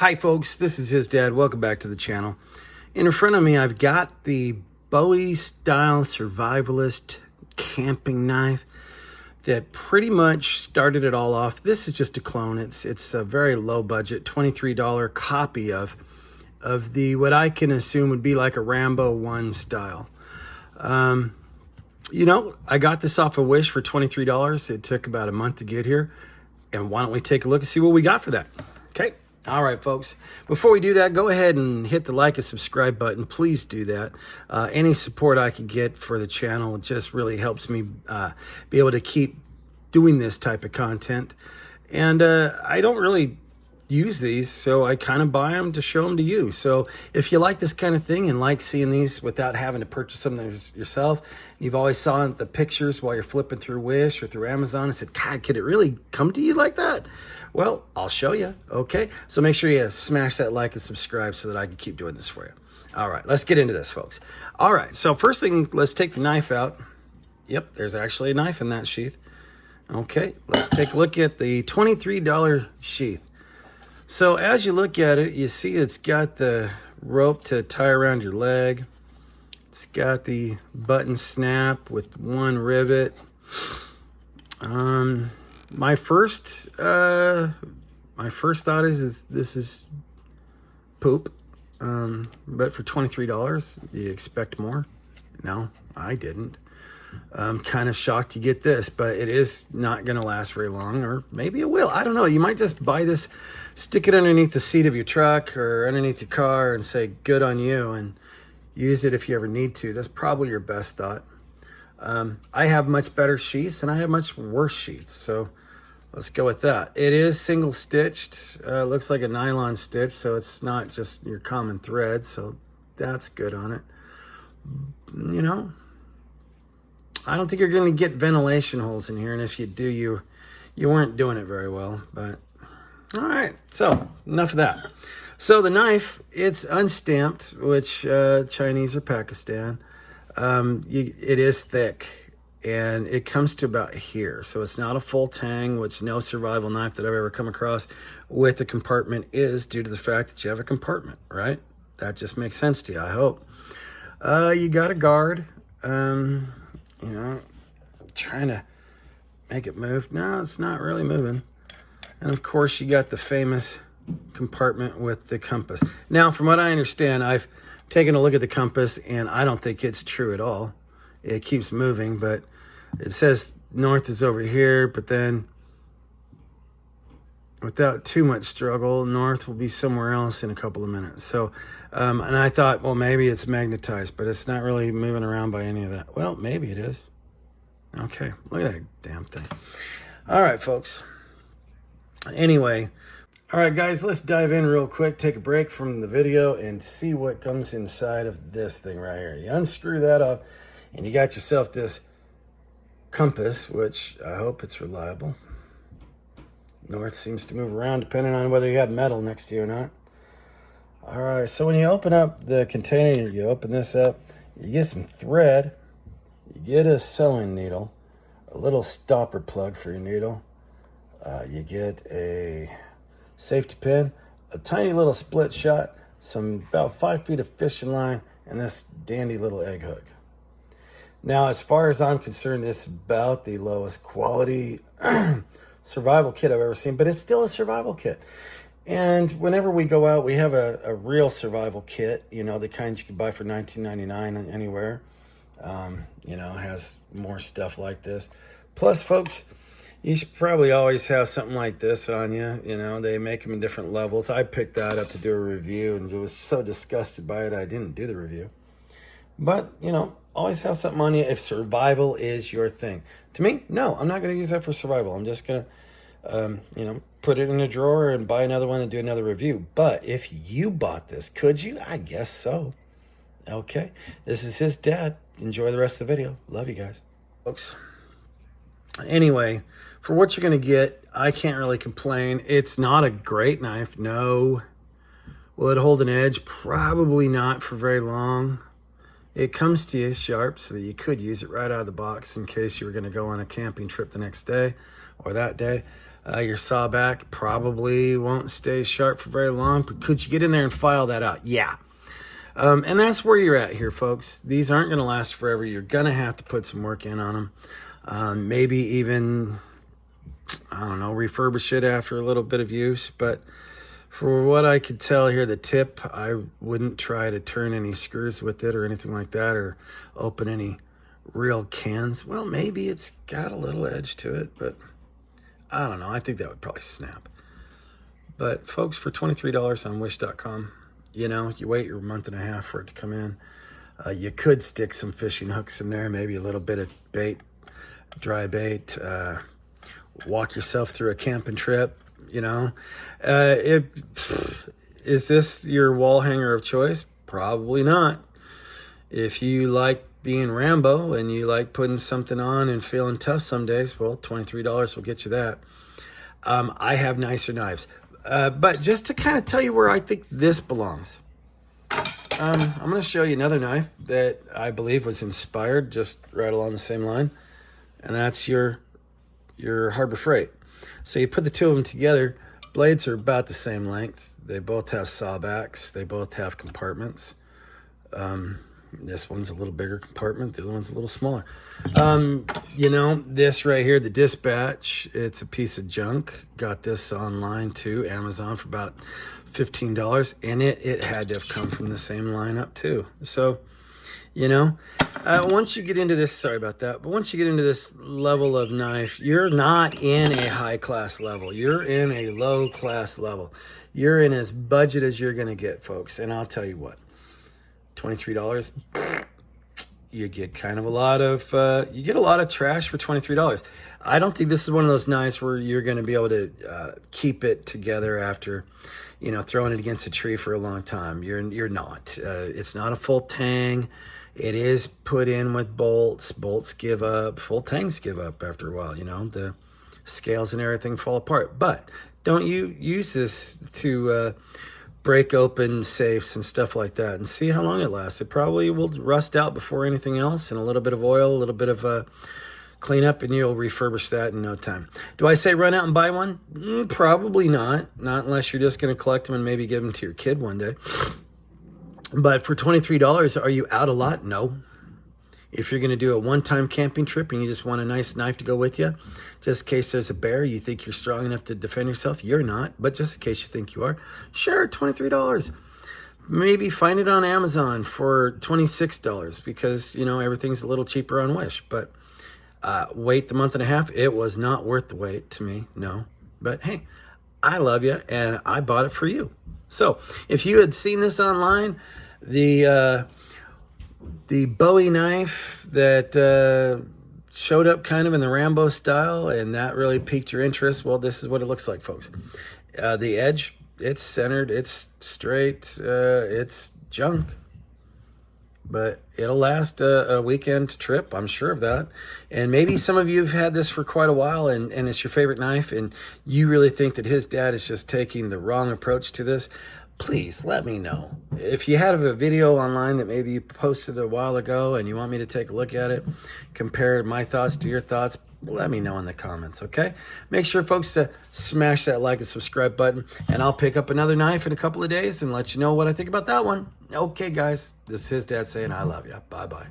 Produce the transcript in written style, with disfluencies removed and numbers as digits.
Hi folks, this is HisDad. Welcome back to the channel. In front of me I've got the Bowie style survivalist camping knife that pretty much started it all off. This is just a clone. It's a very low budget $23 copy of the what I can assume would be like a Rambo 1 style. You know, I got this off of Wish for $23. It took about a month to get here. And why don't we take a look and see what we got for that? Okay. All right, folks. Before we do that, go ahead and hit the like and subscribe button. Please do that. Any support I can get for the channel just really helps me be able to keep doing this type of content. And I don't really use these, so I kind of buy them to show them to you. So if you like this kind of thing and like seeing these without having to purchase them yourself, you've always saw the pictures while you're flipping through Wish or through Amazon and said, God, could it really come to you like that? Well, I'll show you, okay? So make sure you smash that like and subscribe so that I can keep doing this for you. All right, let's get into this, folks. All right, so first thing, let's take the knife out. Yep, there's actually a knife in that sheath. Okay, let's take a look at the $23 sheath. So as you look at it, you see it's got the rope to tie around your leg. It's got the button snap with one rivet. My first thought is this is poop. But for $23, you expect more? No, I didn't. I'm kind of shocked you get this, but it is not going to last very long, or maybe it will. I don't know. You might just buy this, stick it underneath the seat of your truck or underneath your car and say, good on you, and use it if you ever need to. That's probably your best thought. I have much better sheaths and I have much worse sheaths, so let's go with that. It is single stitched. Looks like a nylon stitch, so it's not just your common thread, so that's good on it. You know, I don't think you're going to get ventilation holes in here, and if you do, you weren't doing it very well. But all right, so enough of that. So the knife, it's unstamped, which Chinese or Pakistan. It is thick, and it comes to about here. So it's not a full tang, which no survival knife that I've ever come across with a compartment is, due to the fact that you have a compartment, right? That just makes sense to you, I hope. You got a guard. You know, trying to make it move. No, it's not really moving. And of course, you got the famous compartment with the compass. Now, from what I understand, I've taken a look at the compass, and I don't think it's true at all. It keeps moving, but it says north is over here, but then without too much struggle, north will be somewhere else in a couple of minutes. So, and I thought, well, maybe it's magnetized, but it's not really moving around by any of that. Well, maybe it is. Okay, look at that damn thing. All right, folks. Anyway, all right, guys, let's dive in real quick, take a break from the video, and see what comes inside of this thing right here. You unscrew that up, and you got yourself this compass, which I hope it's reliable. North seems to move around depending on whether you have metal next to you or not. All right, so when you open up the container, you open this up, you get some thread, you get a sewing needle, a little stopper plug for your needle, you get a safety pin, a tiny little split shot, some about 5 feet of fishing line, and this dandy little egg hook. Now, as far as I'm concerned, it's about the lowest quality survival kit I've ever seen, but it's still a survival kit. And whenever we go out, we have a real survival kit, you know, the kind you can buy for $19.99 anywhere. You know, has more stuff like this. Plus, folks, you should probably always have something like this on you. You know, they make them in different levels. I picked that up to do a review and was so disgusted by it I didn't do the review. But, you know, always have something on you if survival is your thing. To me, no, I'm not going to use that for survival. I'm just going to, you know, put it in a drawer and buy another one and do another review. But if you bought this, could you? I guess so. Okay, this is HisDad. Enjoy the rest of the video. Love you guys. Folks. Anyway, for what you're going to get, I can't really complain. It's not a great knife, no. Will it hold an edge? Probably not for very long. It comes to you sharp so that you could use it right out of the box in case you were going to go on a camping trip the next day or that day. Your saw back probably won't stay sharp for very long, but could you get in there and file that out? Yeah. And that's where you're at here, folks. These aren't going to last forever. You're going to have to put some work in on them. Maybe even, I don't know, refurbish it after a little bit of use. But for what I could tell here, the tip, I wouldn't try to turn any screws with it or anything like that, or open any real cans. Well, maybe it's got a little edge to it, but I don't know. I think that would probably snap. But folks, for $23 on wish.com, you know, you wait your month and a half for it to come in. You could stick some fishing hooks in there, maybe a little bit of bait, dry bait, walk yourself through a camping trip, you know. Is this your wall hanger of choice? Probably not. If you like being Rambo and you like putting something on and feeling tough some days, well, $23 will get you that. I have nicer knives. But just to kind of tell you where I think this belongs, I'm going to show you another knife that I believe was inspired just right along the same line, and that's your Harbor Freight. So you put the two of them together. Blades are about the same length. They both have sawbacks. They both have compartments. This one's a little bigger compartment. The other one's a little smaller. You know, this right here, the Dispatch, it's a piece of junk. Got this online too, Amazon, for about $15. And it had to have come from the same lineup too. So, you know, once you get into this, sorry about that, but once you get into this level of knife, you're not in a high class level. You're in a low class level. You're in as budget as you're going to get, folks. And I'll tell you what. $23, you get kind of a lot of you get a lot of trash for $23. I don't think this is one of those knives where you're going to be able to keep it together after, you know, throwing it against a tree for a long time. You're not. It's not a full tang. It is put in with bolts. Bolts give up. Full tangs give up after a while. You know, the scales and everything fall apart. But don't you use this to break open safes and stuff like that and see how long it lasts. It probably will rust out before anything else, and a little bit of oil, a little bit of cleanup, and you'll refurbish that in no time. Do I say run out and buy one? Probably not. Not unless you're just going to collect them and maybe give them to your kid one day. But for $23, are you out a lot? No. If you're going to do a one-time camping trip and you just want a nice knife to go with you, just in case there's a bear, you think you're strong enough to defend yourself, you're not, but just in case you think you are, sure, $23. Maybe find it on Amazon for $26 because, you know, everything's a little cheaper on Wish. But wait the month and a half, it was not worth the wait to me, no. But hey, I love you and I bought it for you. So if you had seen this online, the Bowie knife that showed up kind of in the Rambo style, and that really piqued your interest, well, this is what it looks like, folks. The edge, it's centered, it's straight, it's junk. But it'll last a weekend trip, I'm sure of that. And maybe some of you have had this for quite a while, and it's your favorite knife, and you really think that HisDad is just taking the wrong approach to this. Please let me know. If you have a video online that maybe you posted a while ago and you want me to take a look at it, compare my thoughts to your thoughts, let me know in the comments, okay? Make sure, folks, to smash that like and subscribe button, and I'll pick up another knife in a couple of days and let you know what I think about that one. Okay, guys, this is HisDad saying I love you. Bye-bye.